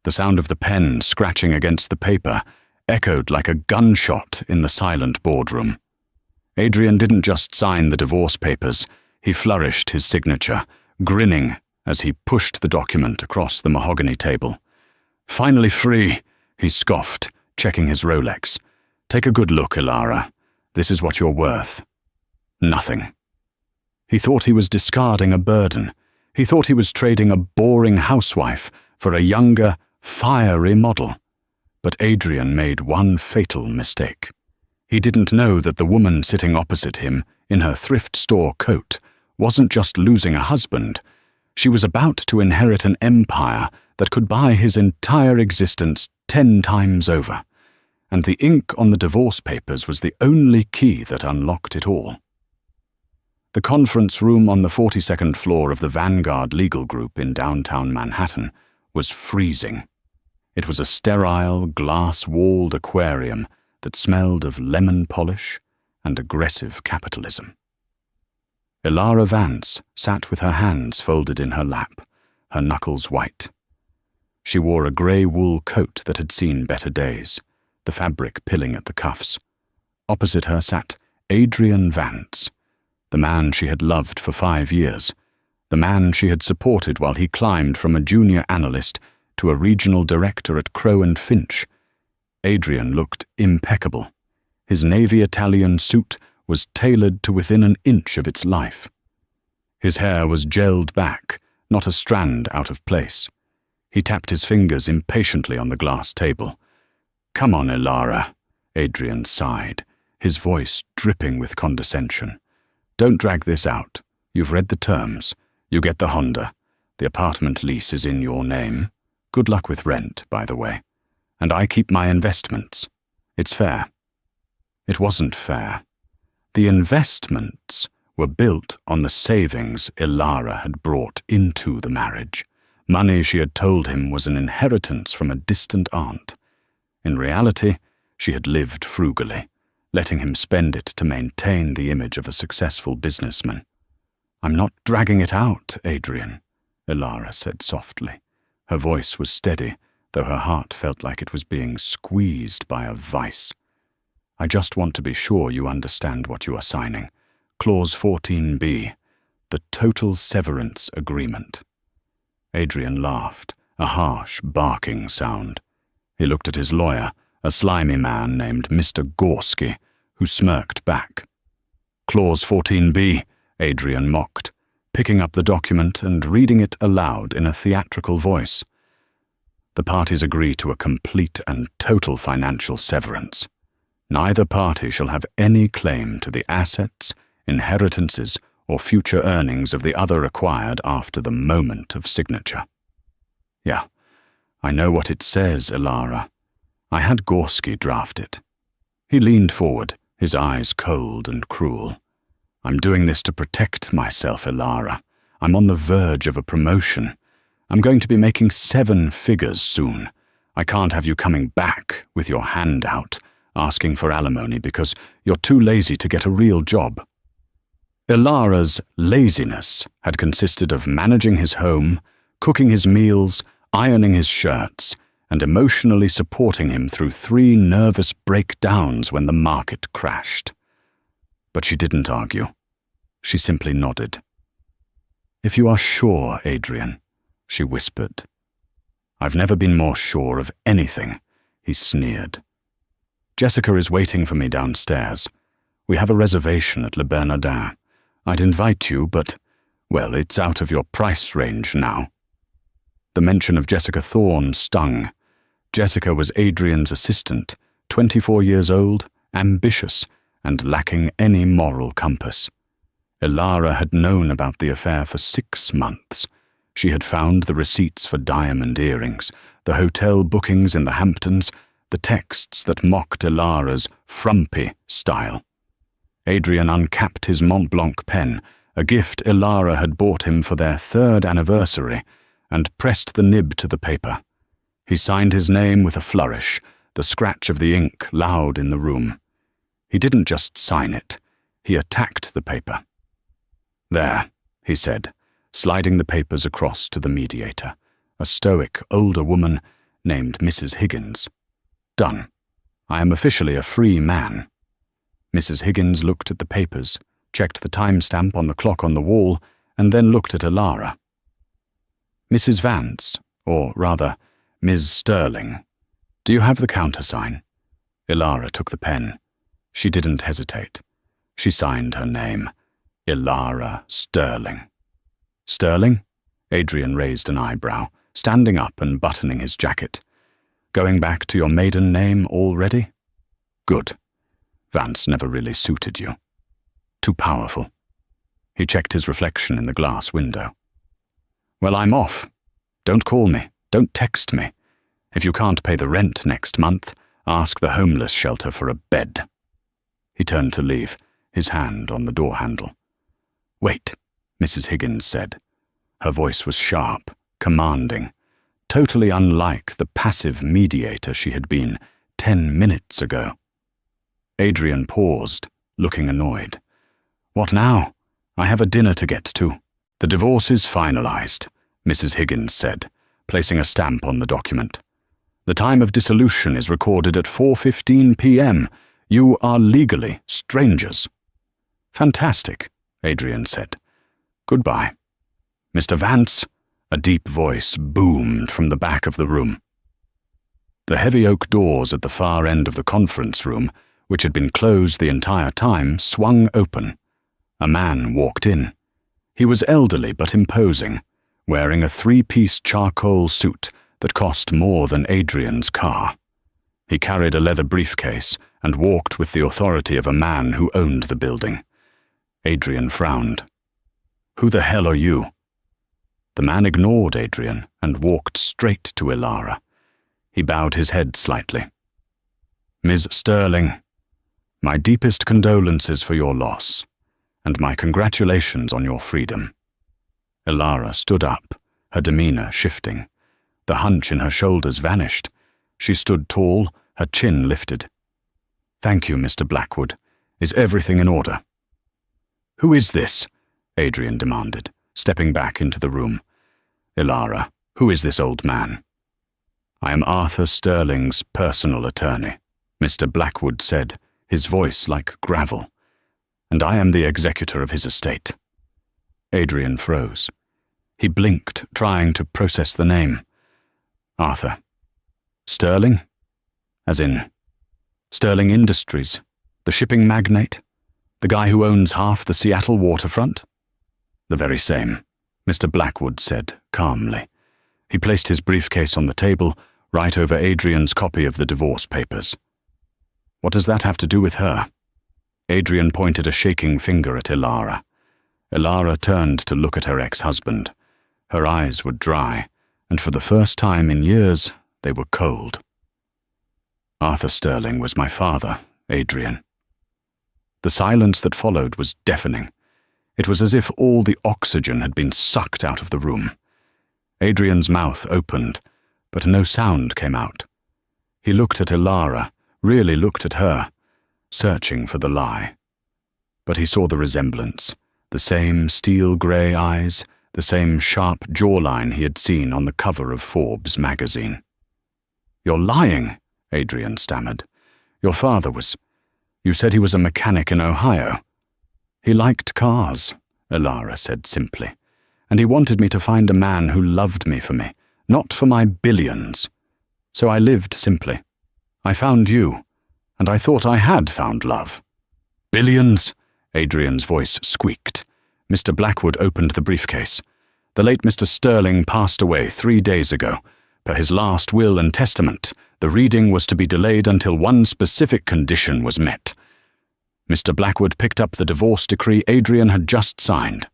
The sound of the pen scratching against the paper echoed like a gunshot in the silent boardroom. Adrian didn't just sign the divorce papers, he flourished his signature, grinning as he pushed the document across the mahogany table. "Finally free," he scoffed, checking his Rolex. "Take a good look, Ilara. This is what you're worth." Nothing. He thought he was discarding a burden. He thought he was trading a boring housewife for a younger, fiery model. But Adrian made one fatal mistake. He didn't know that the woman sitting opposite him in her thrift store coat wasn't just losing a husband. She was about to inherit an empire that could buy his entire existence 10 times over. And the ink on the divorce papers was the only key that unlocked it all. The conference room on the 42nd floor of the Vanguard Legal Group in downtown Manhattan was freezing. It was a sterile, glass-walled aquarium that smelled of lemon polish and aggressive capitalism. Ilara Vance sat with her hands folded in her lap, her knuckles white. She wore a grey wool coat that had seen better days, the fabric pilling at the cuffs. Opposite her sat Adrian Vance, the man she had loved for 5 years, the man she had supported while he climbed from a junior analyst to a regional director at Crowe & Finch. Adrian looked impeccable. His navy Italian suit was tailored to within an inch of its life. His hair was gelled back, not a strand out of place. He tapped his fingers impatiently on the glass table. "Come on, Ilara," Adrian sighed, his voice dripping with condescension. "Don't drag this out. You've read the terms. You get the Honda. The apartment lease is in your name. Good luck with rent, by the way. And I keep my investments. It's fair." It wasn't fair. The investments were built on the savings Ilara had brought into the marriage, money she had told him was an inheritance from a distant aunt. In reality, she had lived frugally, letting him spend it to maintain the image of a successful businessman. "I'm not dragging it out, Adrian," Ilara said softly. Her voice was steady, though her heart felt like it was being squeezed by a vice. "I just want to be sure you understand what you are signing. Clause 14b, the total severance agreement." Adrian laughed, a harsh, barking sound. He looked at his lawyer, a slimy man named Mr. Gorski, who smirked back. "Clause 14b, Adrian mocked, picking up the document and reading it aloud in a theatrical voice. "The parties agree to a complete and total financial severance. Neither party shall have any claim to the assets, inheritances, or future earnings of the other acquired after the moment of signature." "Yeah, I know what it says, Ilara. I had Gorski draft it." He leaned forward, his eyes cold and cruel. "I'm doing this to protect myself, Ilara. I'm on the verge of a promotion. I'm going to be making 7 figures soon. I can't have you coming back with your hand out, asking for alimony because you're too lazy to get a real job." Ilara's laziness had consisted of managing his home, cooking his meals, ironing his shirts, and emotionally supporting him through 3 nervous breakdowns when the market crashed. But she didn't argue. She simply nodded. "If you are sure, Adrian," she whispered. "I've never been more sure of anything," he sneered. "Jessica is waiting for me downstairs. We have a reservation at Le Bernardin. I'd invite you, but, well, it's out of your price range now." The mention of Jessica Thorne stung. Jessica was Adrian's assistant, 24 years old, ambitious, and lacking any moral compass. Ilara had known about the affair for 6 months. She had found the receipts for diamond earrings, the hotel bookings in the Hamptons, the texts that mocked Ilara's frumpy style. Adrian uncapped his Mont Blanc pen, a gift Ilara had bought him for their 3rd anniversary, and pressed the nib to the paper. He signed his name with a flourish, the scratch of the ink loud in the room. He didn't just sign it, he attacked the paper. "There," he said, sliding the papers across to the mediator, a stoic older woman, named Mrs. Higgins. Done. I am officially a free man. Mrs. Higgins looked at the papers, checked the timestamp on the clock on the wall, and then looked at Elara. Mrs. Vance, or rather, Ms. Sterling, do you have the countersign? Elara took the pen. She didn't hesitate. She signed her name, Elara Sterling. Sterling? Adrian raised an eyebrow, standing up and buttoning his jacket. Going back to your maiden name already? Good. Vance never really suited you. Too powerful. He checked his reflection in the glass window. Well, I'm off. Don't call me. Don't text me. If you can't pay the rent next month, ask the homeless shelter for a bed. He turned to leave, his hand on the door handle. Wait, Mrs. Higgins said. Her voice was sharp, commanding, totally unlike the passive mediator she had been 10 minutes ago. Adrian paused, looking annoyed. What now? I have a dinner to get to. The divorce is finalized, Mrs. Higgins said, placing a stamp on the document. The time of dissolution is recorded at 4:15 p.m. You are legally strangers. Fantastic, Adrian said. Goodbye. Mr. Vance, a deep voice boomed from the back of the room. The heavy oak doors at the far end of the conference room, which had been closed the entire time, swung open. A man walked in. He was elderly but imposing, wearing a 3-piece charcoal suit that cost more than Adrian's car. He carried a leather briefcase and walked with the authority of a man who owned the building. Adrian frowned. Who the hell are you? The man ignored Adrian and walked straight to Elara. He bowed his head slightly. Ms. Sterling, my deepest condolences for your loss, and my congratulations on your freedom. Elara stood up, her demeanor shifting. The hunch in her shoulders vanished. She stood tall, her chin lifted. Thank you, Mr. Blackwood. Is everything in order? Who is this? Adrian demanded, stepping back into the room. Elara, who is this old man? I am Arthur Sterling's personal attorney, Mr. Blackwood said, his voice like gravel. And I am the executor of his estate. Adrian froze. He blinked, trying to process the name. Arthur. Sterling? As in, Sterling Industries, the shipping magnate, the guy who owns half the Seattle waterfront? The very same, Mr. Blackwood said, calmly. He placed his briefcase on the table, right over Adrian's copy of the divorce papers. What does that have to do with her? Adrian pointed a shaking finger at Elara. Elara turned to look at her ex-husband. Her eyes were dry, and for the first time in years, they were cold. Arthur Sterling was my father, Adrian. The silence that followed was deafening. It was as if all the oxygen had been sucked out of the room. Adrian's mouth opened, but no sound came out. He looked at Elara, really looked at her, searching for the lie. But he saw the resemblance, the same steel-grey eyes, the same sharp jawline he had seen on the cover of Forbes magazine. You're lying, Adrian stammered. Your father was... You said he was a mechanic in Ohio. He liked cars, Elara said simply, and he wanted me to find a man who loved me for me, not for my billions. So I lived simply. I found you, and I thought I had found love. Billions? Adrian's voice squeaked. Mr. Blackwood opened the briefcase. The late Mr. Sterling passed away 3 days ago. Per his last will and testament, the reading was to be delayed until one specific condition was met. Mr. Blackwood picked up the divorce decree Adrian had just signed.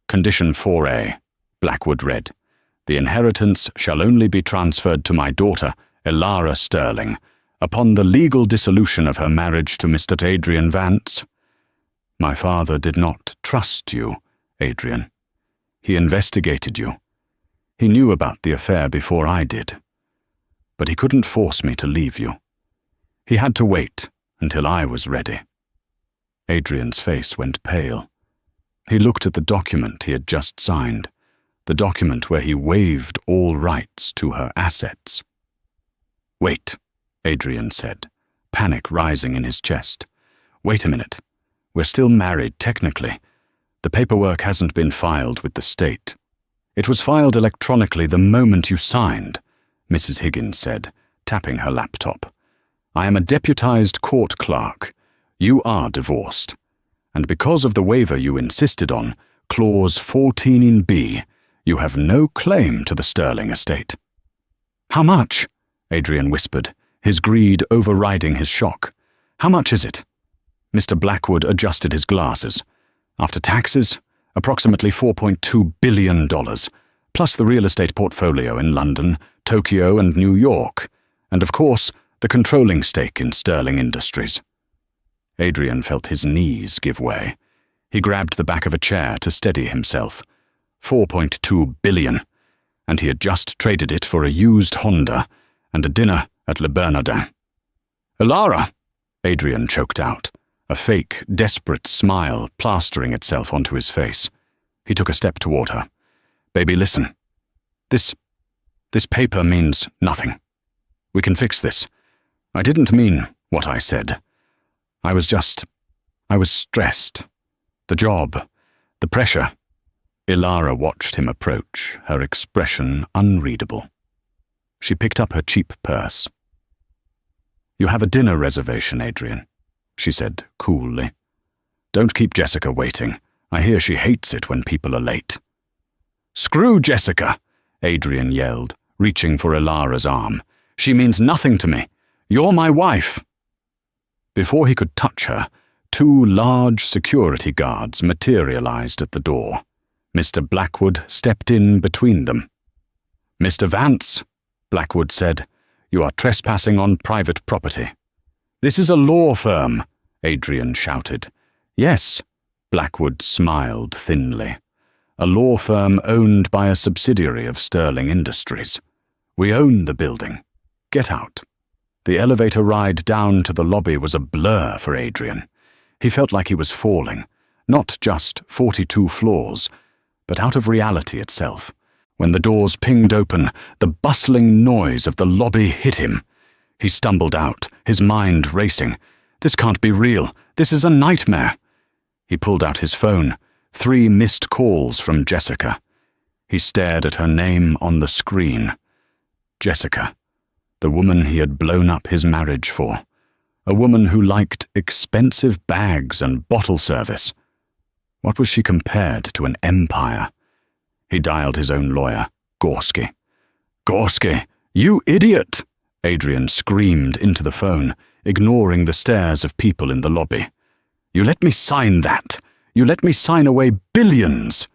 Condition 4A, Blackwood read. The inheritance shall only be transferred to my daughter, Elara Sterling, upon the legal dissolution of her marriage to Mr. Adrian Vance. My father did not trust you, Adrian. He investigated you. He knew about the affair before I did. But he couldn't force me to leave you. He had to wait until I was ready. Adrian's face went pale. He looked at the document he had just signed, the document where he waived all rights to her assets. Wait, Adrian said, panic rising in his chest. Wait a minute. We're still married, technically. The paperwork hasn't been filed with the state. It was filed electronically the moment you signed, Mrs. Higgins said, tapping her laptop. I am a deputized court clerk. You are divorced. And because of the waiver you insisted on, Clause 14B, you have no claim to the Sterling estate. How much? Adrian whispered, his greed overriding his shock. How much is it? Mr. Blackwood adjusted his glasses. After taxes, approximately $4.2 billion, plus the real estate portfolio in London, Tokyo, and New York, and of course, the controlling stake in Sterling Industries. Adrian felt his knees give way. He grabbed the back of a chair to steady himself. $4.2 billion, and he had just traded it for a used Honda and a dinner at Le Bernardin. Elara, Adrian choked out, a fake, desperate smile plastering itself onto his face. He took a step toward her. Baby, listen. This paper means nothing. We can fix this. I didn't mean what I said. I was stressed. The job, the pressure. Elara watched him approach, her expression unreadable. She picked up her cheap purse. You have a dinner reservation, Adrian, she said coolly. Don't keep Jessica waiting. I hear she hates it when people are late. Screw Jessica, Adrian yelled, reaching for Elara's arm. She means nothing to me. You're my wife. Before he could touch her, 2 large security guards materialized at the door. Mr. Blackwood stepped in between them. Mr. Vance, Blackwood said, you are trespassing on private property. This is a law firm, Adrian shouted. Yes, Blackwood smiled thinly. A law firm owned by a subsidiary of Sterling Industries. We own the building. Get out. The elevator ride down to the lobby was a blur for Adrian. He felt like he was falling, not just 42 floors, but out of reality itself. When the doors pinged open, the bustling noise of the lobby hit him. He stumbled out, his mind racing. This can't be real. This is a nightmare. He pulled out his phone. 3 missed calls from Jessica. He stared at her name on the screen. Jessica, the woman he had blown up his marriage for. A woman who liked expensive bags and bottle service. What was she compared to an empire? He dialed his own lawyer, Gorski. Gorski, you idiot! Adrian screamed into the phone, ignoring the stares of people in the lobby. You let me sign that. You let me sign away billions.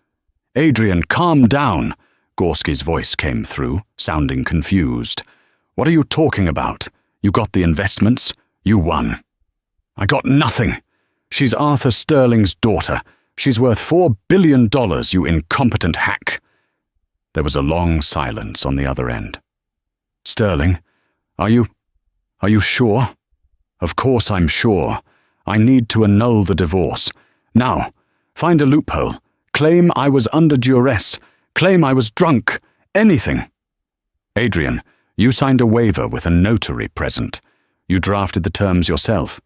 Adrian, calm down. Gorski's voice came through, sounding confused. What are you talking about? You got the investments. You won. I got nothing. She's Arthur Sterling's daughter. She's worth $4 billion, you incompetent hack. There was a long silence on the other end. Sterling, are you sure? Of course I'm sure. I need to annul the divorce. Now, find a loophole. Claim I was under duress. Claim I was drunk. Anything. Adrian, you signed a waiver with a notary present. You drafted the terms yourself.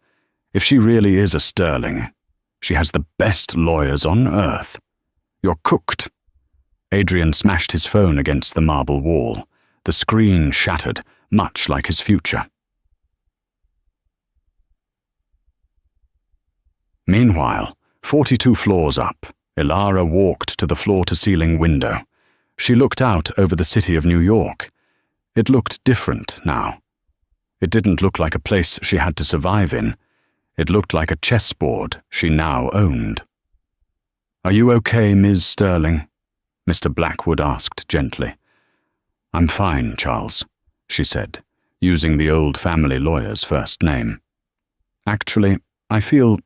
If she really is a Sterling, she has the best lawyers on earth. You're cooked. Adrian smashed his phone against the marble wall. The screen shattered, much like his future. Meanwhile, 42 floors up, Elara walked to the floor-to-ceiling window. She looked out over the city of New York. It looked different now. It didn't look like a place she had to survive in. It looked like a chessboard she now owned. Are you okay, Ms. Sterling? Mr. Blackwood asked gently. I'm fine, Charles, she said, using the old family lawyer's first name. Actually, I feel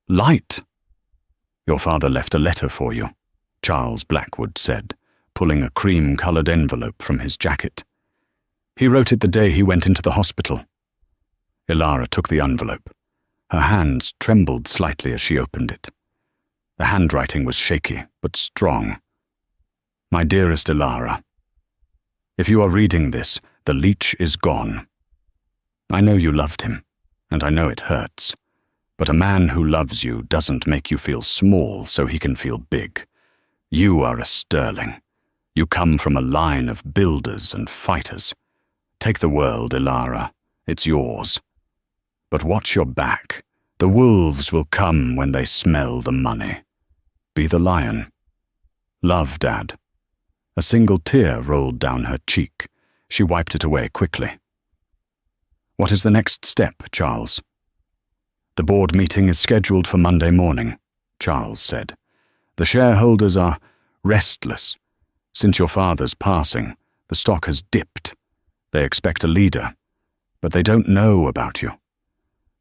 light. Your father left a letter for you, Charles Blackwood said, pulling a cream-colored envelope from his jacket. He wrote it the day he went into the hospital. Elara took the envelope. Her hands trembled slightly as she opened it. The handwriting was shaky, but strong. My dearest Elara, if you are reading this, The leech is gone. I know you loved him, and I know it hurts. But a man who loves you doesn't make you feel small so he can feel big. You are a Sterling. You come from a line of builders and fighters. Take the world, Elara. It's yours. But watch your back. The wolves will come when they smell the money. Be the lion. Love, Dad. A single tear rolled down her cheek. She wiped it away quickly. What is the next step, Charles? The board meeting is scheduled for Monday morning, Charles said. The shareholders are restless. Since your father's passing, the stock has dipped. They expect a leader, but they don't know about you.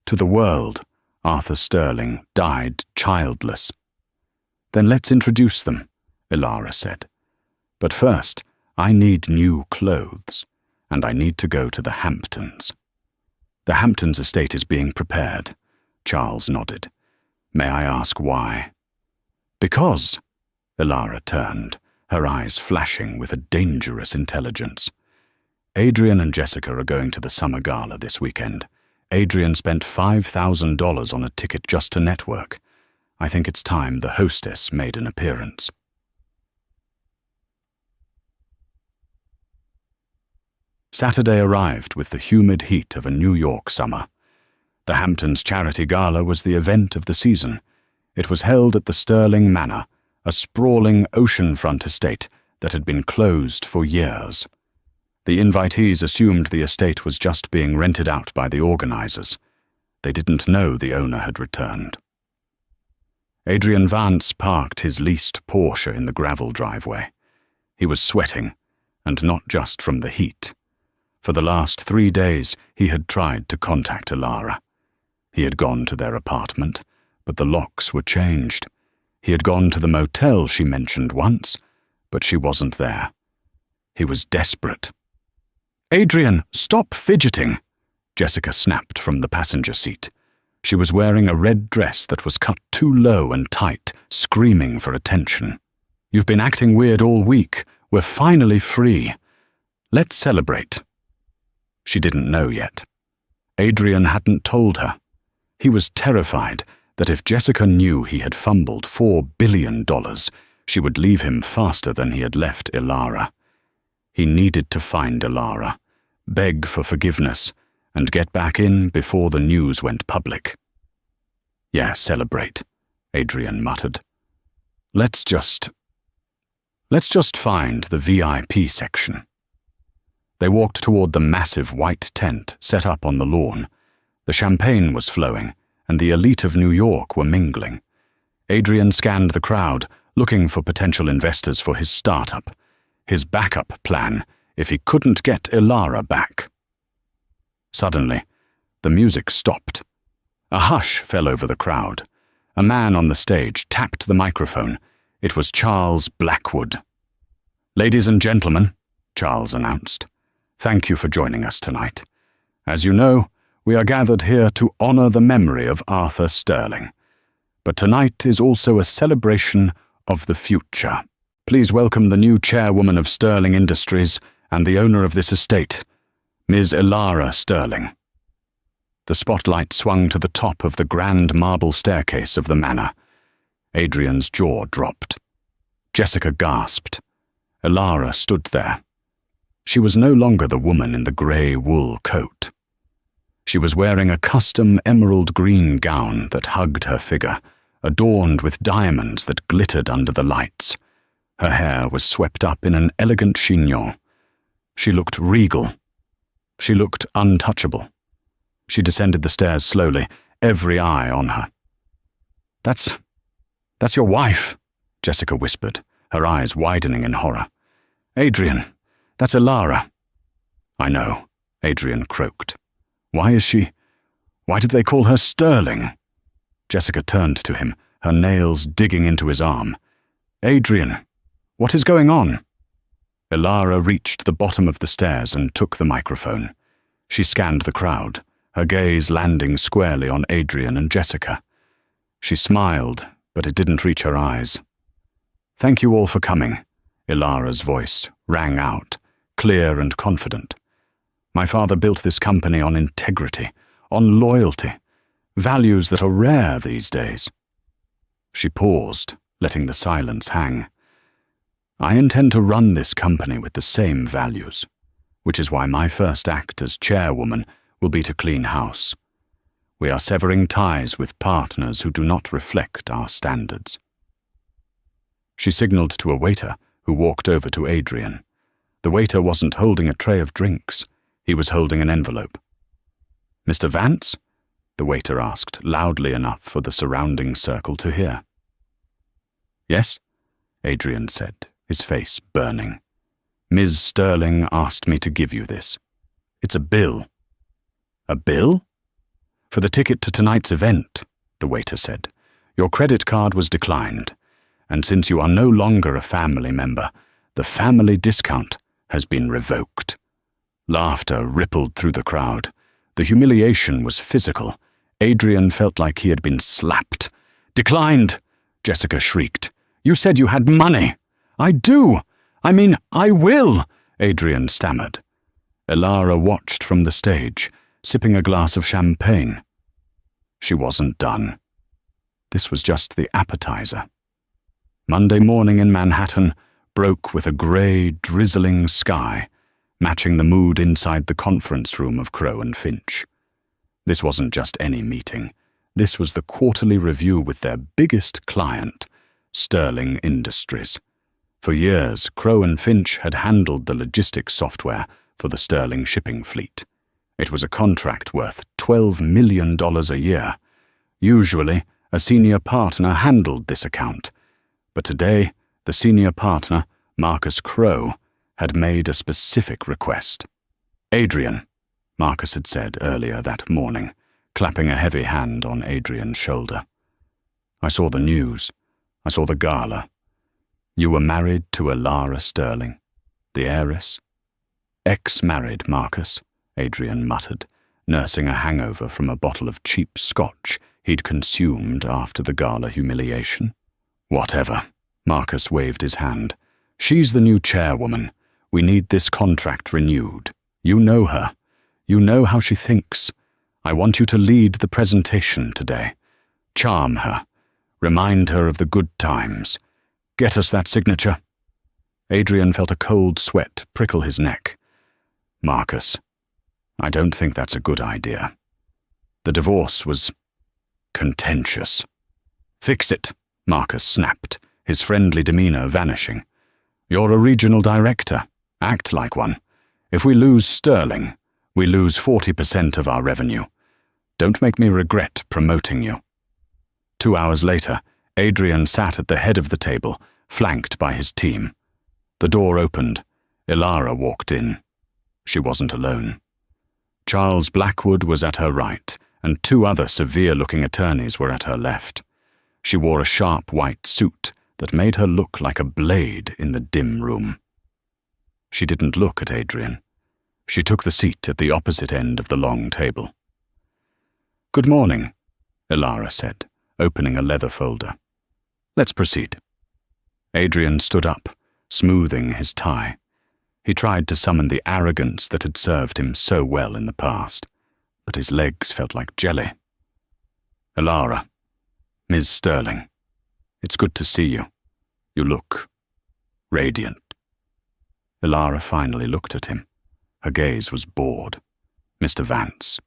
To the world, Arthur Sterling died childless. Then let's introduce them, Elara said. But first, I need new clothes, and I need to go to the Hamptons. The Hamptons estate is being prepared. Charles nodded. May I ask why? Because, Elara turned, her eyes flashing with a dangerous intelligence. Adrian and Jessica are going to the summer gala this weekend. Adrian spent $5,000 on a ticket just to network. I think it's time the hostess made an appearance. Saturday arrived with the humid heat of a New York summer. The Hamptons Charity Gala was the event of the season. It was held at the Sterling Manor, a sprawling oceanfront estate that had been closed for years. The invitees assumed the estate was just being rented out by the organizers. They didn't know the owner had returned. Adrian Vance parked his leased Porsche in the gravel driveway. He was sweating, and not just from the heat. For the last 3 days, he had tried to contact Elara. He had gone to their apartment, but the locks were changed. He had gone to the motel she mentioned once, but she wasn't there. He was desperate. Adrian, stop fidgeting, Jessica snapped from the passenger seat. She was wearing a red dress that was cut too low and tight, screaming for attention. You've been acting weird all week. We're finally free. Let's celebrate. She didn't know yet. Adrian hadn't told her. He was terrified that if Jessica knew he had fumbled $4 billion, she would leave him faster than he had left Elara. He needed to find Elara, beg for forgiveness, and get back in before the news went public. Yeah, celebrate, Adrian muttered. Let's just find the VIP section. They walked toward the massive white tent set up on the lawn. The champagne was flowing, and the elite of New York were mingling. Adrian scanned the crowd, looking for potential investors for his startup, his backup plan if he couldn't get Elara back. Suddenly, the music stopped. A hush fell over the crowd. A man on the stage tapped the microphone. It was Charles Blackwood. Ladies and gentlemen, Charles announced, thank you for joining us tonight. As you know, we are gathered here to honor the memory of Arthur Sterling. But tonight is also a celebration of the future. Please welcome the new chairwoman of Sterling Industries and the owner of this estate, Ms. Elara Sterling. The spotlight swung to the top of the grand marble staircase of the manor. Adrian's jaw dropped. Jessica gasped. Elara stood there. She was no longer the woman in the grey wool coat. She was wearing a custom emerald green gown that hugged her figure, adorned with diamonds that glittered under the lights. Her hair was swept up in an elegant chignon. She looked regal. She looked untouchable. She descended the stairs slowly, every eye on her. That's your wife, Jessica whispered, her eyes widening in horror. Adrian, that's Elara. I know, Adrian croaked. Why did they call her Sterling? Jessica turned to him, her nails digging into his arm. Adrian, what is going on? Elara reached the bottom of the stairs and took the microphone. She scanned the crowd, her gaze landing squarely on Adrian and Jessica. She smiled, but it didn't reach her eyes. Thank you all for coming, Elara's voice rang out, clear and confident. My father built this company on integrity, on loyalty, values that are rare these days." She paused, letting the silence hang. "I intend to run this company with the same values, which is why my first act as chairwoman will be to clean house. We are severing ties with partners who do not reflect our standards." She signaled to a waiter who walked over to Adrian. The waiter wasn't holding a tray of drinks. He was holding an envelope. "Mr. Vance?" the waiter asked, loudly enough for the surrounding circle to hear. "Yes?" Adrian said, his face burning. "Ms. Sterling asked me to give you this. It's a bill." "A bill?" "For the ticket to tonight's event," the waiter said. "Your credit card was declined, and since you are no longer a family member, the family discount has been revoked." Laughter rippled through the crowd. The humiliation was physical. Adrian felt like he had been slapped. "Declined!" Jessica shrieked. "You said you had money." "I do! I will!" Adrian stammered. Elara watched from the stage, sipping a glass of champagne. She wasn't done. This was just the appetizer. Monday morning in Manhattan broke with a grey, drizzling sky, matching the mood inside the conference room of Crowe and Finch. This wasn't just any meeting. This was the quarterly review with their biggest client, Sterling Industries. For years, Crowe and Finch had handled the logistics software for the Sterling shipping fleet. It was a contract worth $12 million a year. Usually, a senior partner handled this account, but today, the senior partner, Marcus Crowe, had made a specific request. "Adrian," Marcus had said earlier that morning, clapping a heavy hand on Adrian's shoulder. "I saw the news. I saw the gala. You were married to Elara Sterling, the heiress." "Ex-married, Marcus," Adrian muttered, nursing a hangover from a bottle of cheap scotch he'd consumed after the gala humiliation. "Whatever," Marcus waved his hand. "She's the new chairwoman. We need this contract renewed. You know her. You know how she thinks. I want you to lead the presentation today. Charm her. Remind her of the good times. Get us that signature." Adrian felt a cold sweat prickle his neck. "Marcus, I don't think that's a good idea. The divorce was contentious." "Fix it," Marcus snapped, his friendly demeanor vanishing. "You're a regional director. Act like one. If we lose Sterling, we lose 40% of our revenue. Don't make me regret promoting you." 2 hours later, Adrian sat at the head of the table, flanked by his team. The door opened. Elara walked in. She wasn't alone. Charles Blackwood was at her right, and 2 other severe-looking attorneys were at her left. She wore a sharp white suit that made her look like a blade in the dim room. She didn't look at Adrian. She took the seat at the opposite end of the long table. "Good morning," Elara said, opening a leather folder. "Let's proceed." Adrian stood up, smoothing his tie. He tried to summon the arrogance that had served him so well in the past, but his legs felt like jelly. "Elara, Ms. Sterling, it's good to see you. You look radiant." Elara finally looked at him. Her gaze was bored. "Mr. Vance,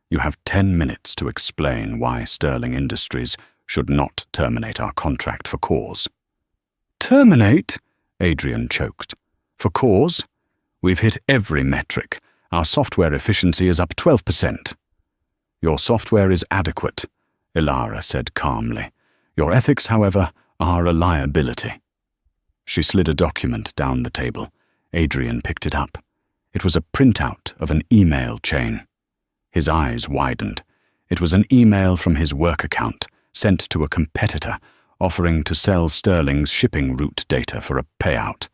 you have 10 minutes to explain why Sterling Industries should not terminate our contract for cause." "Terminate?" Adrian choked. "For cause? We've hit every metric. Our software efficiency is up 12%. "Your software is adequate," Elara said calmly. "Your ethics, however, are a liability." She slid a document down the table. Adrian picked it up. It was a printout of an email chain. His eyes widened. It was an email from his work account, sent to a competitor, offering to sell Sterling's shipping route data for a payout.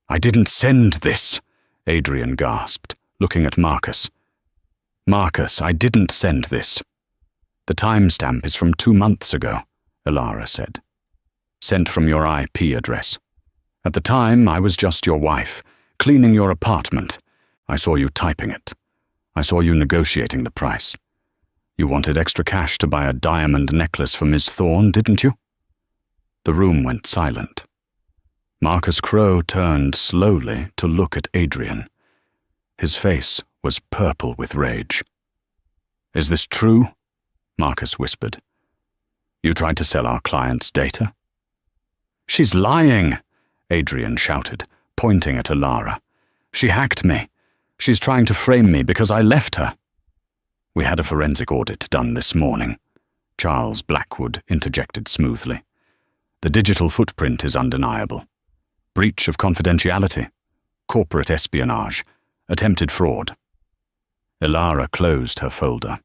"I didn't send this," Adrian gasped, looking at Marcus. "Marcus, I didn't send this." "The timestamp is from 2 months ago," Elara said. "Sent from your IP address. At the time, I was just your wife, cleaning your apartment. I saw you typing it. I saw you negotiating the price. You wanted extra cash to buy a diamond necklace for Miss Thorne, didn't you?" The room went silent. Marcus Crowe turned slowly to look at Adrian. His face was purple with rage. "Is this true?" Marcus whispered. "You tried to sell our client's data?" "She's lying," Adrian shouted, pointing at Alara. "She hacked me. She's trying to frame me because I left her." "We had a forensic audit done this morning," Charles Blackwood interjected smoothly. "The digital footprint is undeniable. Breach of confidentiality, corporate espionage, attempted fraud." Alara closed her folder.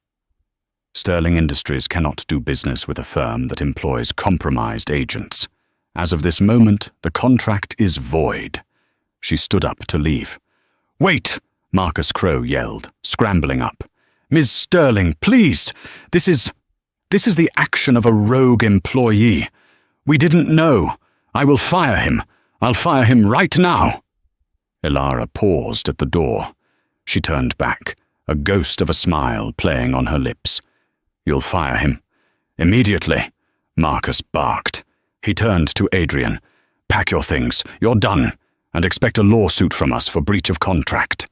"Sterling Industries cannot do business with a firm that employs compromised agents. As of this moment, the contract is void." She stood up to leave. "Wait!" Marcus Crowe yelled, scrambling up. "Ms. Sterling, please! This is the action of a rogue employee. We didn't know. I will fire him. I'll fire him right now." Alara paused at the door. She turned back, a ghost of a smile playing on her lips. "You'll fire him. Immediately," Marcus barked. He turned to Adrian. "Pack your things. You're done. And expect a lawsuit from us for breach of contract."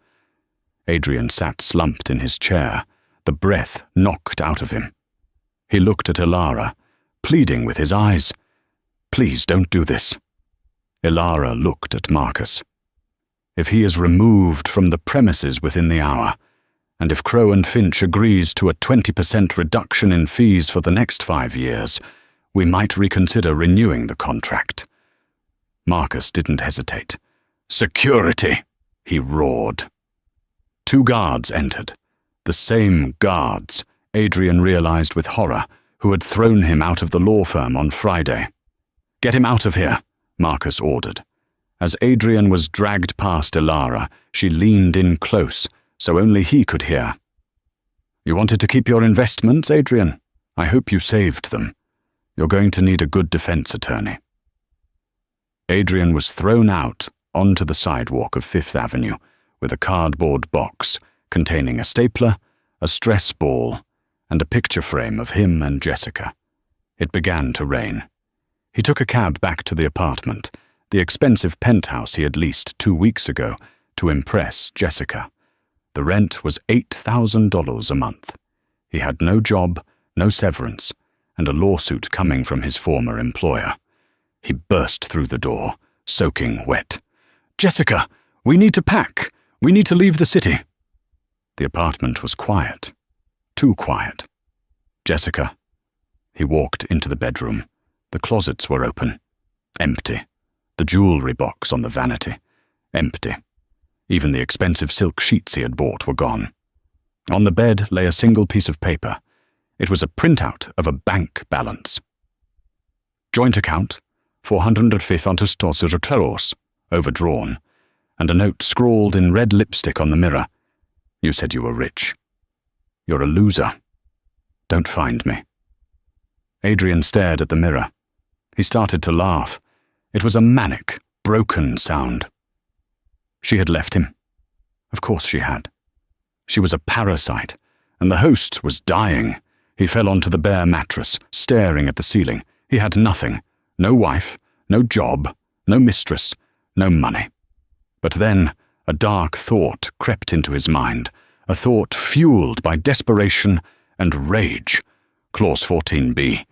Adrian sat slumped in his chair, the breath knocked out of him. He looked at Alara, pleading with his eyes. "Please don't do this." Alara looked at Marcus. "If he is removed from the premises within the hour, and if Crowe and Finch agrees to a 20% reduction in fees for the next 5 years, we might reconsider renewing the contract." Marcus didn't hesitate. "Security!" he roared. 2 guards entered. The same guards, Adrian realized with horror, who had thrown him out of the law firm on Friday. "Get him out of here," Marcus ordered. As Adrian was dragged past Alara, she leaned in close, so only he could hear. "You wanted to keep your investments, Adrian? I hope you saved them. You're going to need a good defense attorney." Adrian was thrown out onto the sidewalk of Fifth Avenue with a cardboard box containing a stapler, a stress ball, and a picture frame of him and Jessica. It began to rain. He took a cab back to the apartment, the expensive penthouse he had leased 2 weeks ago, to impress Jessica. The rent was $8,000 a month. He had no job, no severance, and a lawsuit coming from his former employer. He burst through the door, soaking wet. "Jessica, we need to pack. We need to leave the city." The apartment was quiet. Too quiet. "Jessica." He walked into the bedroom. The closets were open. Empty. The jewelry box on the vanity. Empty. Even the expensive silk sheets he had bought were gone. On the bed lay a single piece of paper. It was a printout of a bank balance. Joint account, 450 euros, overdrawn, and a note scrawled in red lipstick on the mirror. "You said you were rich. You're a loser. Don't find me." Adrian stared at the mirror. He started to laugh. It was a manic, broken sound. She had left him. Of course she had. She was a parasite, and the host was dying. He fell onto the bare mattress, staring at the ceiling. He had nothing. No wife, no job, no mistress, no money. But then a dark thought crept into his mind, a thought fueled by desperation and rage. Clause 14b.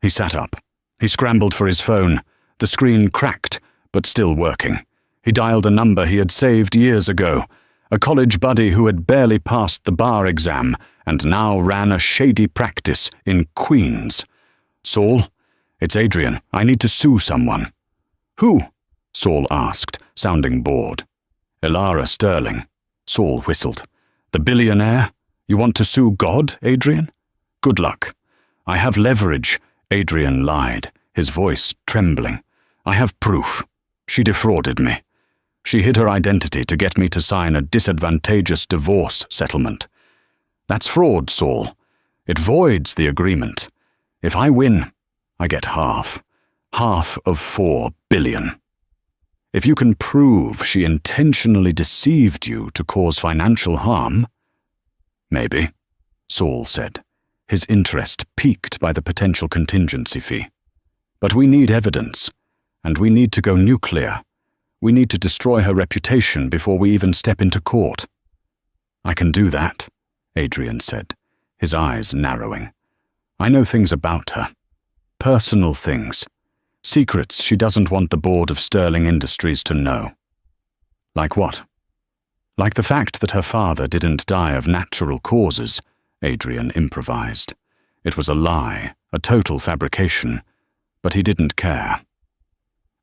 He sat up. He scrambled for his phone. The screen cracked, but still working. He dialed a number he had saved years ago, a college buddy who had barely passed the bar exam and now ran a shady practice in Queens. "Saul, it's Adrian. I need to sue someone." "Who?" Saul asked, sounding bored. "Alara Sterling." Saul whistled. "The billionaire? You want to sue God, Adrian? Good luck." "I have leverage," Adrian lied, his voice trembling. "I have proof. She defrauded me. She hid her identity to get me to sign a disadvantageous divorce settlement. That's fraud, Saul. It voids the agreement. If I win, I get half. Half of 4 billion. If you can prove she intentionally deceived you to cause financial harm—" "Maybe," Saul said, his interest piqued by the potential contingency fee. "But we need evidence, and we need to go nuclear. We need to destroy her reputation before we even step into court." "I can do that," Adrian said, his eyes narrowing. "I know things about her. Personal things. Secrets she doesn't want the board of Sterling Industries to know." "Like what?" "Like the fact that her father didn't die of natural causes," Adrian improvised. "It was a lie, a total fabrication, but he didn't care.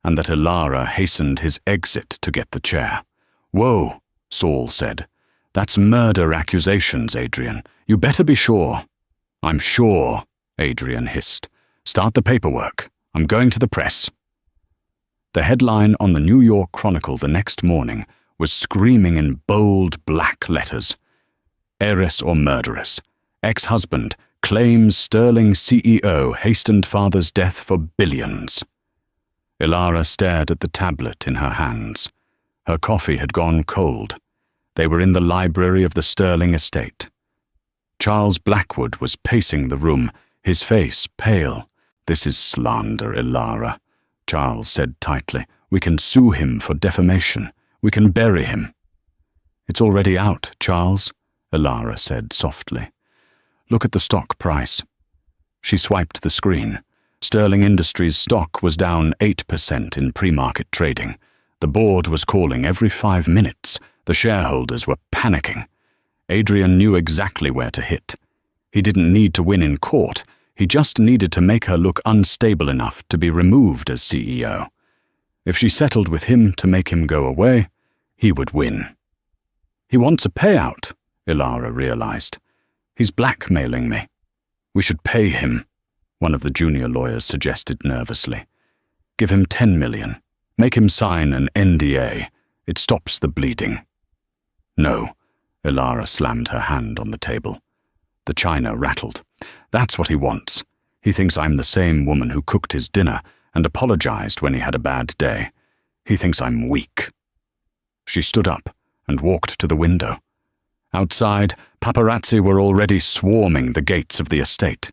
And that Ilara hastened his exit to get the chair." "Whoa," Saul said. "That's murder accusations, Adrian. You better be sure." "I'm sure," Adrian hissed. "Start the paperwork. I'm going to the press." The headline on the New York Chronicle the next morning was screaming in bold black letters. "Heiress or murderess. Ex-husband claims Sterling CEO hastened father's death for billions." Ilara stared at the tablet in her hands. Her coffee had gone cold. They were in the library of the Sterling estate. Charles Blackwood was pacing the room, his face pale. "This is slander, Ilara," Charles said tightly. "We can sue him for defamation. We can bury him." "It's already out, Charles," Ilara said softly. "Look at the stock price." She swiped the screen. Sterling Industries stock was down 8% in pre-market trading. The board was calling every 5 minutes. The shareholders were panicking. Adrian knew exactly where to hit. He didn't need to win in court. He just needed to make her look unstable enough to be removed as CEO. If she settled with him to make him go away, he would win. "He wants a payout," Ilara realized. "He's blackmailing me." "We should pay him," one of the junior lawyers suggested nervously. "Give him 10 million. Make him sign an NDA. It stops the bleeding." "No," Ilara slammed her hand on the table. The china rattled. "That's what he wants. He thinks I'm the same woman who cooked his dinner and apologized when he had a bad day. He thinks I'm weak." She stood up and walked to the window. Outside, paparazzi were already swarming the gates of the estate.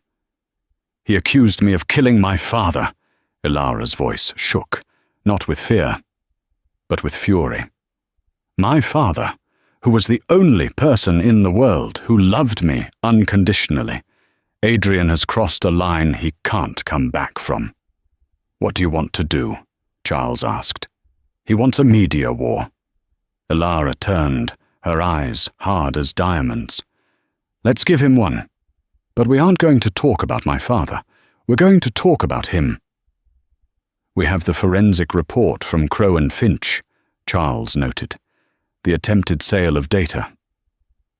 "He accused me of killing my father." Ilara's voice shook, not with fear, but with fury. "My father, who was the only person in the world who loved me unconditionally. Adrian has crossed a line he can't come back from." "What do you want to do?" Charles asked. "He wants a media war." Ilara turned, her eyes hard as diamonds. "Let's give him one. But we aren't going to talk about my father. We're going to talk about him." "We have the forensic report from Crowe and Finch," Charles noted. "The attempted sale of data."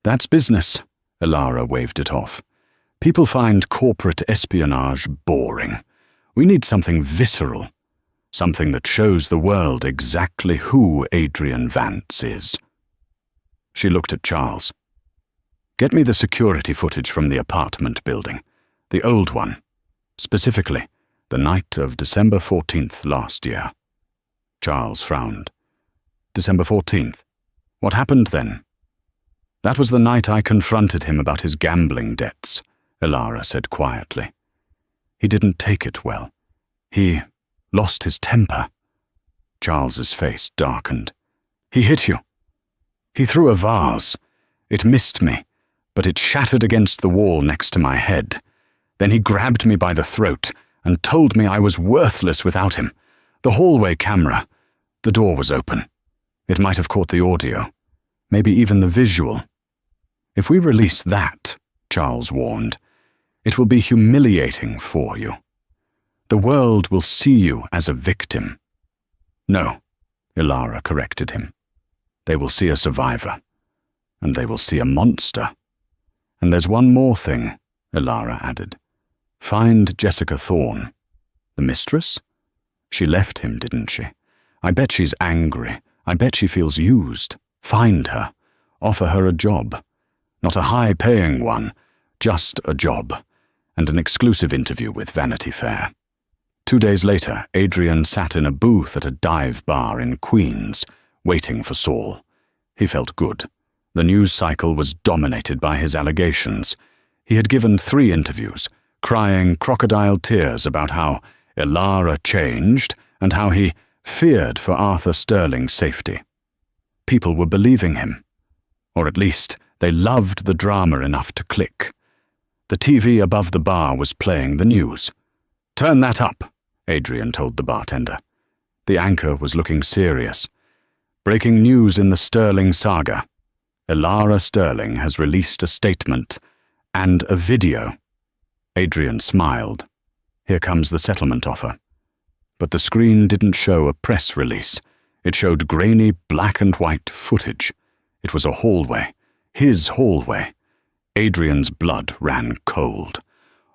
"That's business," Ilara waved it off. "People find corporate espionage boring. We need something visceral, something that shows the world exactly who Adrian Vance is." She looked at Charles. "Get me the security footage from the apartment building, the old one, specifically the night of December 14th last year." Charles frowned. "December 14th? What happened then?" "That was the night I confronted him about his gambling debts," Ilara said quietly. "He didn't take it well. He lost his temper." Charles's face darkened. "He hit you?" "He threw a vase. It missed me, but it shattered against the wall next to my head. Then he grabbed me by the throat and told me I was worthless without him. The hallway camera. The door was open. It might have caught the audio, maybe even the visual. If we release that," Charles warned, "it will be humiliating for you. The world will see you as a victim." "No," Ilara corrected him. "They will see a survivor, and they will see a monster. And there's one more thing," Ilara added. "Find Jessica Thorne." "The mistress? She left him, didn't she? I bet she's angry. I bet she feels used. Find her. Offer her a job. Not a high-paying one, just a job, and an exclusive interview with Vanity Fair." 2 days later, Adrian sat in a booth at a dive bar in Queens, waiting for Saul. He felt good. The news cycle was dominated by his allegations. He had given 3 interviews, crying crocodile tears about how Ilara changed and how he feared for Arthur Sterling's safety. People were believing him. Or at least, they loved the drama enough to click. The TV above the bar was playing the news. "Turn that up," Adrian told the bartender. The anchor was looking serious. "Breaking news in the Sterling saga. Ilara Sterling has released a statement and a video." Adrian smiled. Here comes the settlement offer. But the screen didn't show a press release. It showed grainy black and white footage. It was a hallway. His hallway. Adrian's blood ran cold.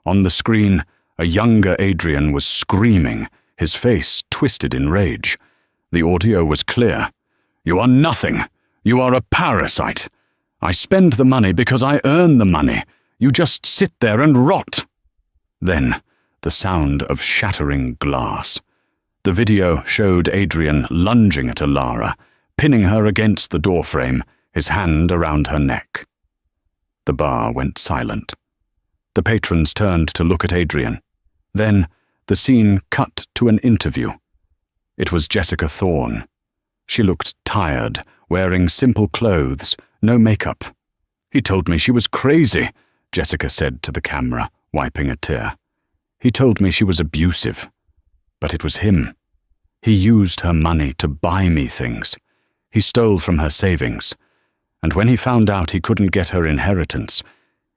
On the screen, a younger Adrian was screaming, his face twisted in rage. The audio was clear. "You are nothing. You are a parasite. I spend the money because I earn the money. You just sit there and rot." Then, the sound of shattering glass. The video showed Adrian lunging at Ilara, pinning her against the doorframe, his hand around her neck. The bar went silent. The patrons turned to look at Adrian. Then, the scene cut to an interview. It was Jessica Thorne. She looked tired, wearing simple clothes, no makeup. "He told me she was crazy," Jessica said to the camera, wiping a tear. "He told me she was abusive. But it was him. He used her money to buy me things. He stole from her savings. And when he found out he couldn't get her inheritance,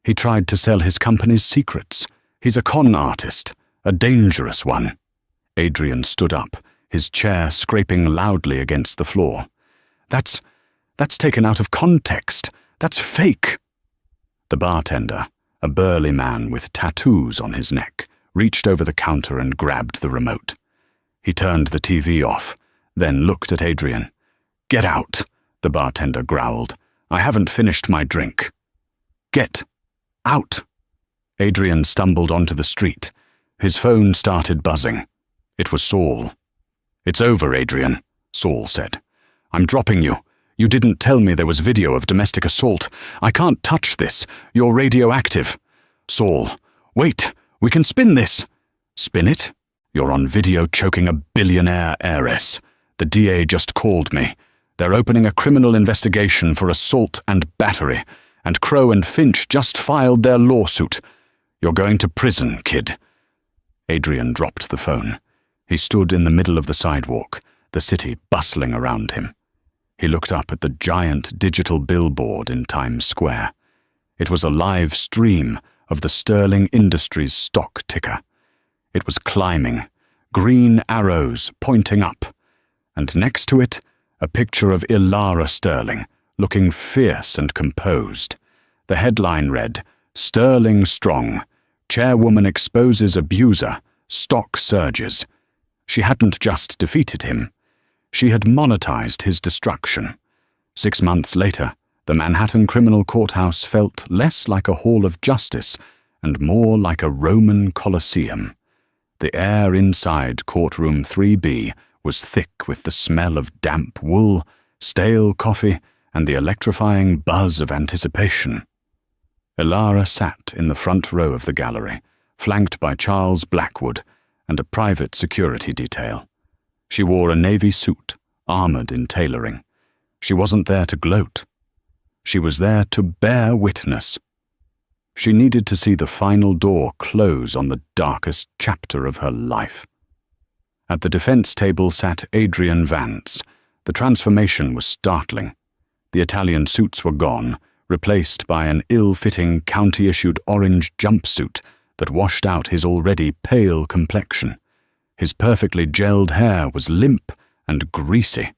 he tried to sell his company's secrets. He's a con artist, a dangerous one." Adrian stood up, his chair scraping loudly against the floor. That's taken out of context. That's fake." The bartender, a burly man with tattoos on his neck, reached over the counter and grabbed the remote. He turned the TV off, then looked at Adrian. "Get out," the bartender growled. "I haven't finished my drink." "Get out." Adrian stumbled onto the street. His phone started buzzing. It was Saul. "It's over, Adrian," Saul said. "I'm dropping you. You didn't tell me there was video of domestic assault. I can't touch this. You're radioactive." "Saul, wait. We can spin this." "Spin it? You're on video choking a billionaire heiress. The DA just called me. They're opening a criminal investigation for assault and battery, and Crow and Finch just filed their lawsuit. You're going to prison, kid." Adrian dropped the phone. He stood in the middle of the sidewalk, the city bustling around him. He looked up at the giant digital billboard in Times Square. It was a live stream of the Sterling Industries stock ticker. It was climbing, green arrows pointing up, and next to it, a picture of Ilara Sterling, looking fierce and composed. The headline read, "Sterling Strong. Chairwoman exposes abuser. Stock surges." She hadn't just defeated him. She had monetized his destruction. 6 months later, the Manhattan Criminal Courthouse felt less like a hall of justice and more like a Roman Colosseum. The air inside courtroom 3B was thick with the smell of damp wool, stale coffee, and the electrifying buzz of anticipation. Ilara sat in the front row of the gallery, flanked by Charles Blackwood and a private security detail. She wore a navy suit, armored in tailoring. She wasn't there to gloat. She was there to bear witness. She needed to see the final door close on the darkest chapter of her life. At the defense table sat Adrian Vance. The transformation was startling. The Italian suits were gone, replaced by an ill-fitting county-issued orange jumpsuit that washed out his already pale complexion. His perfectly gelled hair was limp and greasy.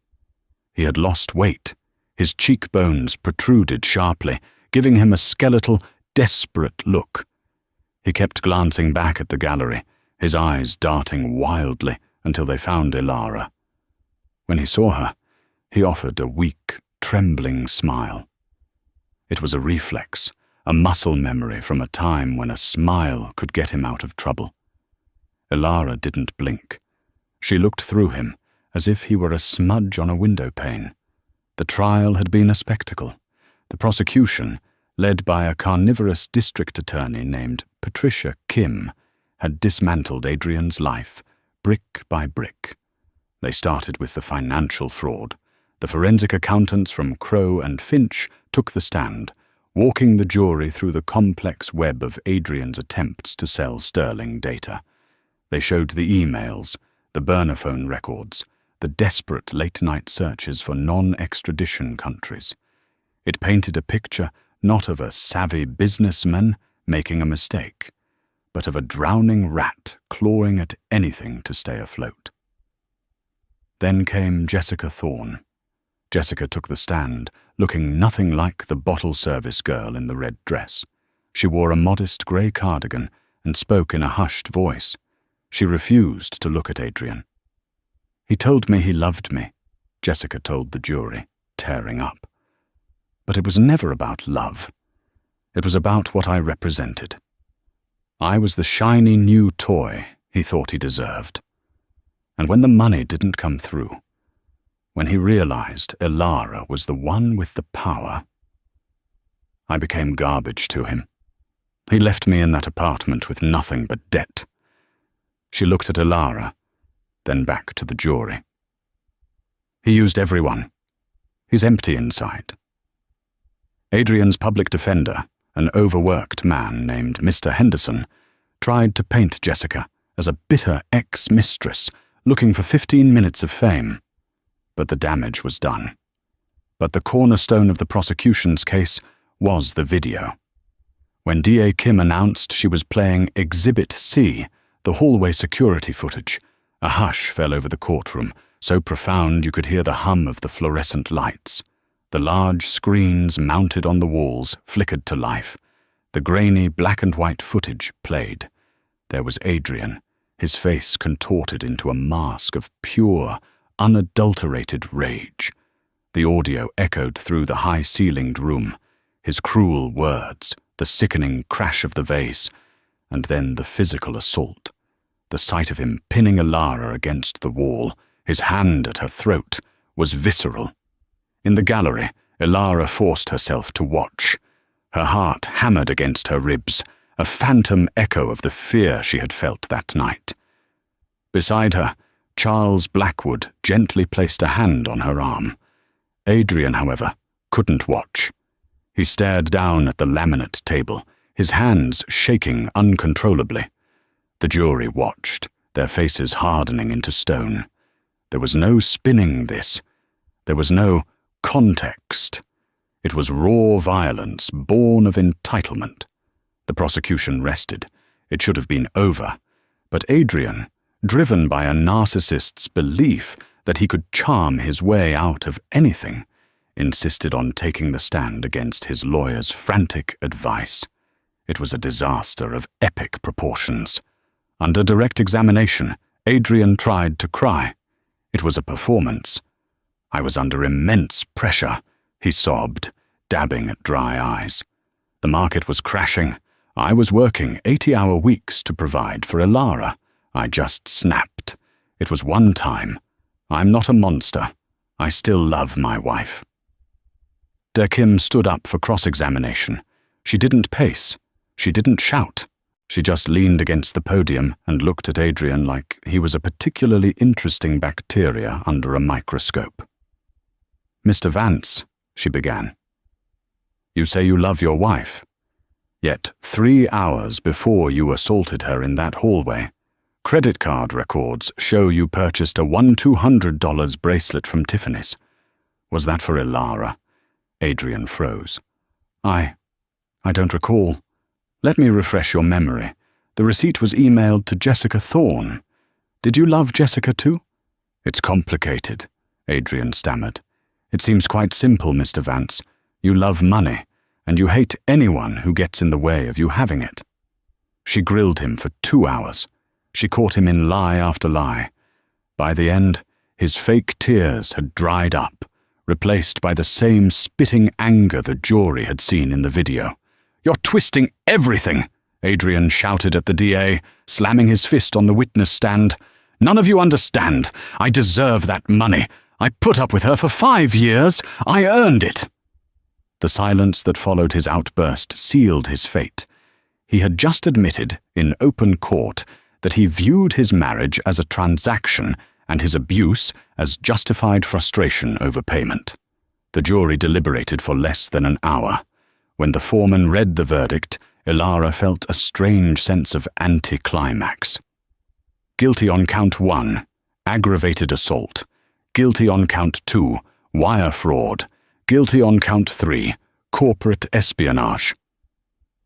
He had lost weight. His cheekbones protruded sharply, giving him a skeletal, desperate look. He kept glancing back at the gallery, his eyes darting wildly until they found Ilara. When he saw her, he offered a weak, trembling smile. It was a reflex, a muscle memory from a time when a smile could get him out of trouble. Ilara didn't blink. She looked through him, as if he were a smudge on a window pane. The trial had been a spectacle. The prosecution, led by a carnivorous district attorney named Patricia Kim, had dismantled Adrian's life, brick by brick. They started with the financial fraud. The forensic accountants from Crowe and Finch took the stand, walking the jury through the complex web of Adrian's attempts to sell sterling data. They showed the emails, the burner phone records, the desperate late-night searches for non-extradition countries. It painted a picture not of a savvy businessman making a mistake, but of a drowning rat clawing at anything to stay afloat. Then came Jessica Thorne. Jessica took the stand, looking nothing like the bottle service girl in the red dress. She wore a modest grey cardigan and spoke in a hushed voice. She refused to look at Adrian. "He told me he loved me," Jessica told the jury, tearing up. "But it was never about love. It was about what I represented. I was the shiny new toy he thought he deserved. And when the money didn't come through, when he realized Ilara was the one with the power, I became garbage to him. He left me in that apartment with nothing but debt." She looked at Ilara, then back to the jury. "He used everyone. He's empty inside." Adrian's public defender, an overworked man named Mr. Henderson, tried to paint Jessica as a bitter ex-mistress looking for 15 minutes of fame. But the damage was done. But the cornerstone of the prosecution's case was the video. When D.A. Kim announced she was playing Exhibit C, the hallway security footage, a hush fell over the courtroom, so profound you could hear the hum of the fluorescent lights. The large screens mounted on the walls flickered to life. The grainy black-and-white footage played. There was Adrian, his face contorted into a mask of pure, unadulterated rage. The audio echoed through the high-ceilinged room, his cruel words, the sickening crash of the vase, and then the physical assault. The sight of him pinning Ilara against the wall, his hand at her throat, was visceral. In the gallery, Ilara forced herself to watch. Her heart hammered against her ribs, a phantom echo of the fear she had felt that night. Beside her, Charles Blackwood gently placed a hand on her arm. Adrian, however, couldn't watch. He stared down at the laminate table, his hands shaking uncontrollably. The jury watched, their faces hardening into stone. There was no spinning this. There was no context. It was raw violence born of entitlement. The prosecution rested. It should have been over. But Adrian, driven by a narcissist's belief that he could charm his way out of anything, insisted on taking the stand against his lawyer's frantic advice. It was a disaster of epic proportions. Under direct examination, Adrian tried to cry. It was a performance. "I was under immense pressure," he sobbed, dabbing at dry eyes. "The market was crashing. I was working 80-hour weeks to provide for Ilara. I just snapped. It was one time. I'm not a monster. I still love my wife." De Kim stood up for cross-examination. She didn't pace. She didn't shout. She just leaned against the podium and looked at Adrian like he was a particularly interesting bacteria under a microscope. "Mr. Vance," she began, "you say you love your wife. Yet 3 hours before you assaulted her in that hallway, credit card records show you purchased a $1,200 bracelet from Tiffany's. Was that for Ilara?" Adrian froze. I don't recall. Let me refresh your memory. The receipt was emailed to Jessica Thorne. Did you love Jessica too?" "It's complicated," Adrian stammered. "It seems quite simple, Mr. Vance. You love money, and you hate anyone who gets in the way of you having it." She grilled him for 2 hours. She caught him in lie after lie. By the end, his fake tears had dried up, replaced by the same spitting anger the jury had seen in the video. "You're twisting everything," Adrian shouted at the DA, slamming his fist on the witness stand. "None of you understand. I deserve that money. I put up with her for 5 years. I earned it." The silence that followed his outburst sealed his fate. He had just admitted, in open court, that he viewed his marriage as a transaction and his abuse as justified frustration over payment. The jury deliberated for less than an hour. When the foreman read the verdict, Ilara felt a strange sense of anticlimax. Guilty on count 1, aggravated assault. Guilty on count 2, wire fraud. Guilty on count 3, corporate espionage.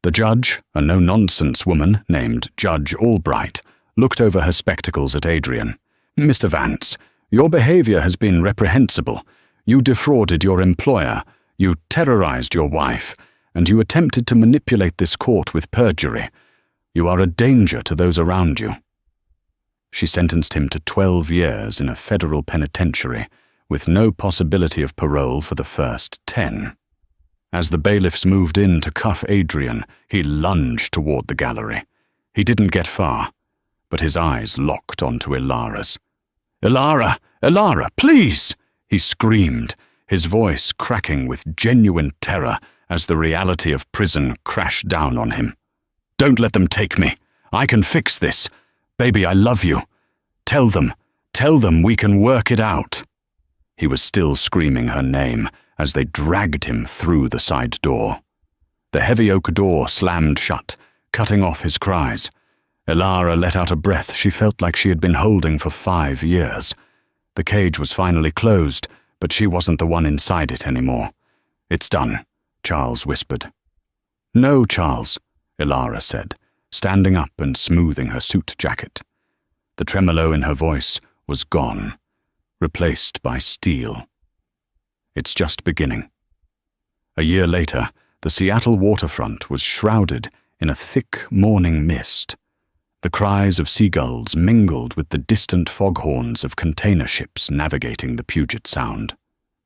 The judge, a no-nonsense woman named Judge Albright, looked over her spectacles at Adrian. "Mr. Vance, your behavior has been reprehensible. You defrauded your employer, you terrorized your wife, and you attempted to manipulate this court with perjury. You are a danger to those around you." She sentenced him to 12 years in a federal penitentiary, with no possibility of parole for the first 10. As the bailiffs moved in to cuff Adrian, he lunged toward the gallery. He didn't get far, but his eyes locked onto Ilara's. "Ilara! Ilara, please!" he screamed, his voice cracking with genuine terror as the reality of prison crashed down on him. "Don't let them take me. I can fix this. Baby, I love you. Tell them we can work it out." He was still screaming her name as they dragged him through the side door. The heavy oak door slammed shut, cutting off his cries. Ilara let out a breath she felt like she had been holding for 5 years. The cage was finally closed, but she wasn't the one inside it anymore. "It's done," Charles whispered. "No, Charles," Ilara said, standing up and smoothing her suit jacket. The tremolo in her voice was gone, replaced by steel. "It's just beginning." A year later, the Seattle waterfront was shrouded in a thick morning mist. The cries of seagulls mingled with the distant foghorns of container ships navigating the Puget Sound.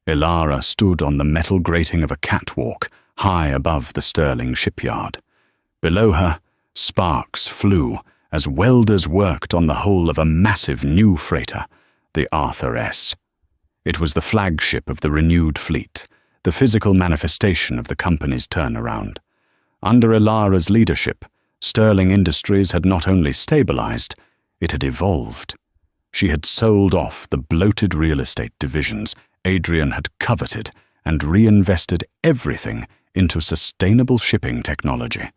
Ilara stood on the metal grating of a catwalk high above the Sterling shipyard. Below her, sparks flew as welders worked on the hull of a massive new freighter, the Arthur S. It was the flagship of the renewed fleet, the physical manifestation of the company's turnaround. Under Ilara's leadership, Sterling Industries had not only stabilized, it had evolved. She had sold off the bloated real estate divisions Adrian had coveted and reinvested everything into sustainable shipping technology.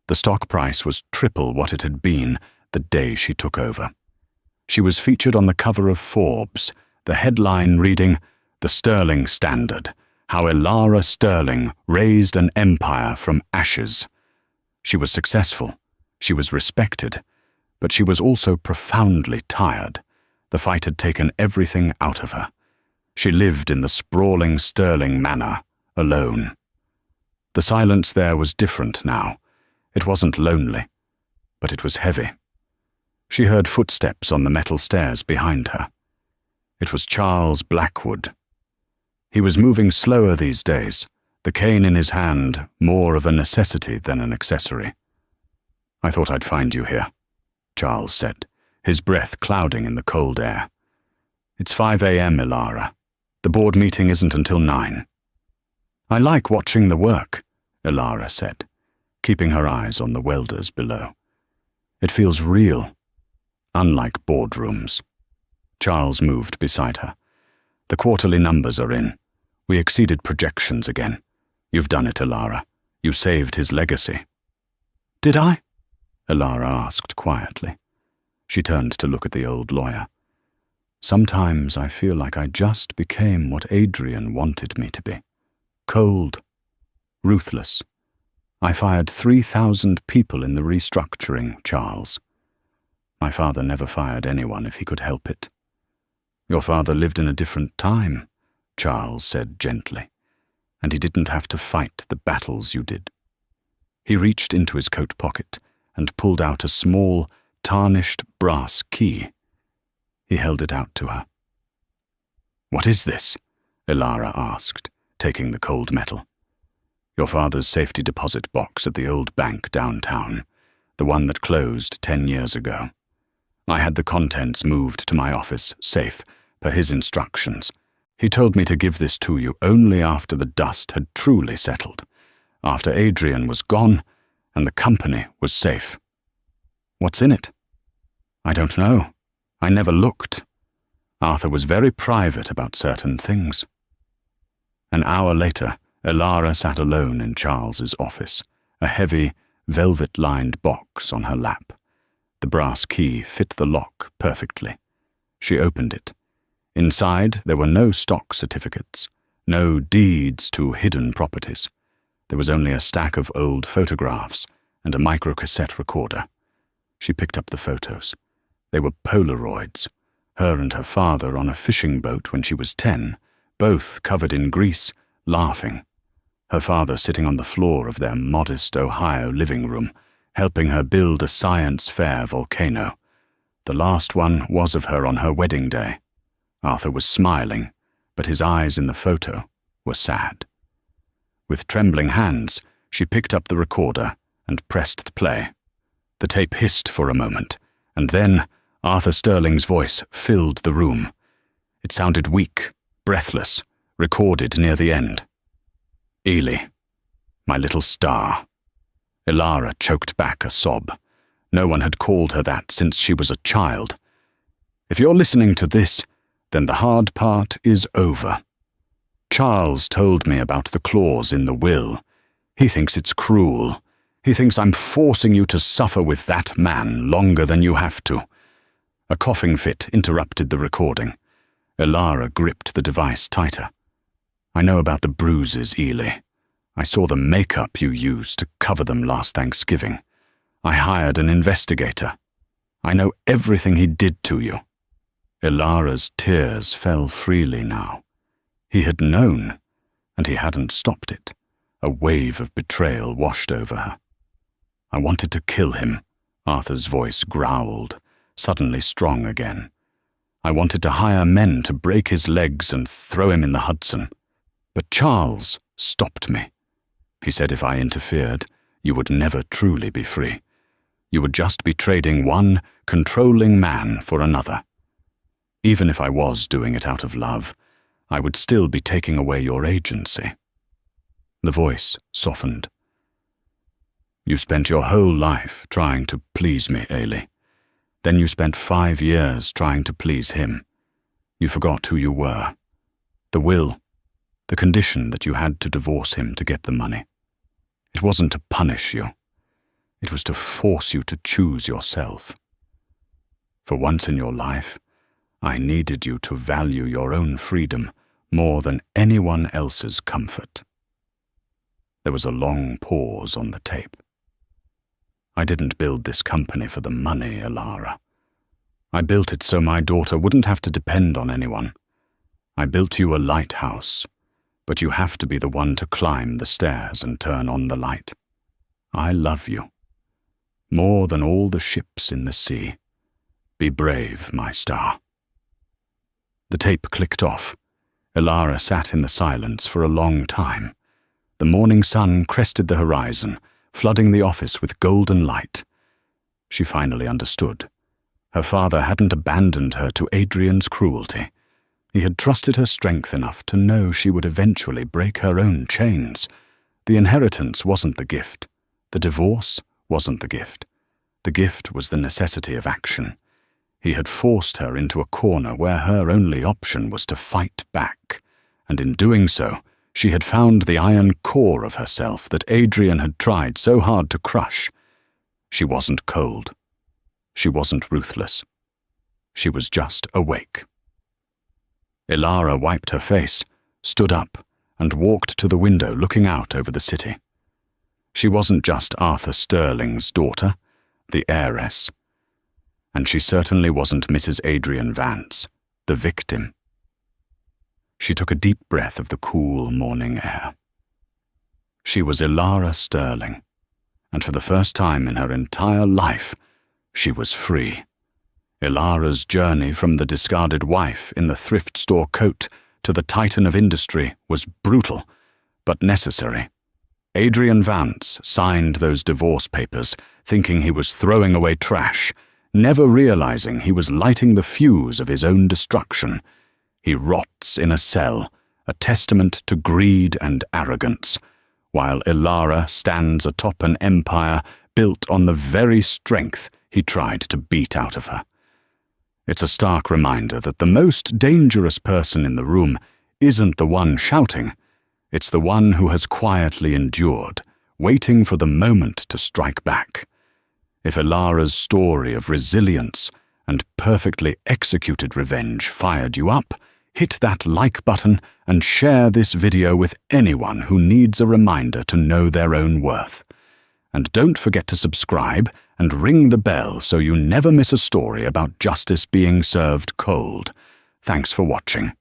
The stock price was triple what it had been the day she took over. She was featured on the cover of Forbes, the headline reading, "The Sterling Standard, How Ilara Sterling Raised an Empire from Ashes." She was successful, she was respected, but she was also profoundly tired. The fight had taken everything out of her. She lived in the sprawling Sterling Manor, alone. The silence there was different now. It wasn't lonely, but it was heavy. She heard footsteps on the metal stairs behind her. It was Charles Blackwood. He was moving slower these days, the cane in his hand more of a necessity than an accessory. "I thought I'd find you here," Charles said, his breath clouding in the cold air. "It's 5 a.m., Ilara. The board meeting isn't until 9. "I like watching the work," Ilara said, keeping her eyes on the welders below. "It feels real, unlike boardrooms." Charles moved beside her. "The quarterly numbers are in. We exceeded projections again. You've done it, Ilara. You saved his legacy." "Did I?" Ilara asked quietly. She turned to look at the old lawyer. "Sometimes I feel like I just became what Adrian wanted me to be. Cold, ruthless. I fired 3,000 people in the restructuring, Charles. My father never fired anyone if he could help it." "Your father lived in a different time," Charles said gently, "and he didn't have to fight the battles you did." He reached into his coat pocket and pulled out a small, tarnished brass key. He held it out to her. "What is this?" Ilara asked, taking the cold metal. "Your father's safety deposit box at the old bank downtown. the one that closed 10 years ago. I had the contents moved to my office, safe, per his instructions. He told me to give this to you only after the dust had truly settled, after Adrian was gone and the company was safe. What's in it? I don't know. I never looked. Arthur was very private about certain things. An hour later, Elara sat alone in Charles's office, a heavy, velvet-lined box on her lap. The brass key fit the lock perfectly. She opened it. Inside, there were no stock certificates, no deeds to hidden properties. There was only a stack of old photographs and a microcassette recorder. She picked up the photos. They were Polaroids, her and her father on a fishing boat when she was 10, both covered in grease, laughing. Her father sitting on the floor of their modest Ohio living room, helping her build a science fair volcano. The last one was of her on her wedding day. Arthur was smiling, but his eyes in the photo were sad. With trembling hands, she picked up the recorder and pressed play. The tape hissed for a moment, and then Arthur Sterling's voice filled the room. It sounded weak, breathless, recorded near the end. Ely, my little star. Elara choked back a sob. No one had called her that since she was a child. If you're listening to this, then the hard part is over. Charles told me about the clause in the will. He thinks it's cruel. He thinks I'm forcing you to suffer with that man longer than you have to. A coughing fit interrupted the recording. Elara gripped the device tighter. I know about the bruises, Ely. I saw the makeup you used to cover them last Thanksgiving. I hired an investigator. I know everything he did to you. Elara's tears fell freely now. He had known, and he hadn't stopped it. A wave of betrayal washed over her. I wanted to kill him, Arthur's voice growled, suddenly strong again. I wanted to hire men to break his legs and throw him in the Hudson. But Charles stopped me. He said if I interfered, you would never truly be free. You would just be trading one controlling man for another. Even if I was doing it out of love, I would still be taking away your agency. The voice softened. You spent your whole life trying to please me, Ely. Then you spent 5 years trying to please him. You forgot who you were. The will, the condition that you had to divorce him to get the money. It wasn't to punish you. It was to force you to choose yourself. For once in your life, I needed you to value your own freedom more than anyone else's comfort. There was a long pause on the tape. I didn't build this company for the money, Elara. I built it so my daughter wouldn't have to depend on anyone. I built you a lighthouse, but you have to be the one to climb the stairs and turn on the light. I love you. More than all the ships in the sea. Be brave, my star. The tape clicked off. Elara sat in the silence for a long time. The morning sun crested the horizon, flooding the office with golden light. She finally understood. Her father hadn't abandoned her to Adrian's cruelty. He had trusted her strength enough to know she would eventually break her own chains. The inheritance wasn't the gift. The divorce wasn't the gift. The gift was the necessity of action. He had forced her into a corner where her only option was to fight back, and in doing so, she had found the iron core of herself that Adrian had tried so hard to crush. She wasn't cold. She wasn't ruthless. She was just awake. Elara wiped her face, stood up, and walked to the window looking out over the city. She wasn't just Arthur Sterling's daughter, the heiress. And she certainly wasn't Mrs. Adrian Vance, the victim. She took a deep breath of the cool morning air. She was Elara Sterling, and for the first time in her entire life, she was free. Elara's journey from the discarded wife in the thrift store coat to the titan of industry was brutal, but necessary. Adrian Vance signed those divorce papers, thinking he was throwing away trash, never realizing he was lighting the fuse of his own destruction. He rots in a cell, a testament to greed and arrogance, while Ilara stands atop an empire built on the very strength he tried to beat out of her. It's a stark reminder that the most dangerous person in the room isn't the one shouting. It's the one who has quietly endured, waiting for the moment to strike back. If Ilara's story of resilience and perfectly executed revenge fired you up, hit that like button and share this video with anyone who needs a reminder to know their own worth. And don't forget to subscribe and ring the bell so you never miss a story about justice being served cold. Thanks for watching.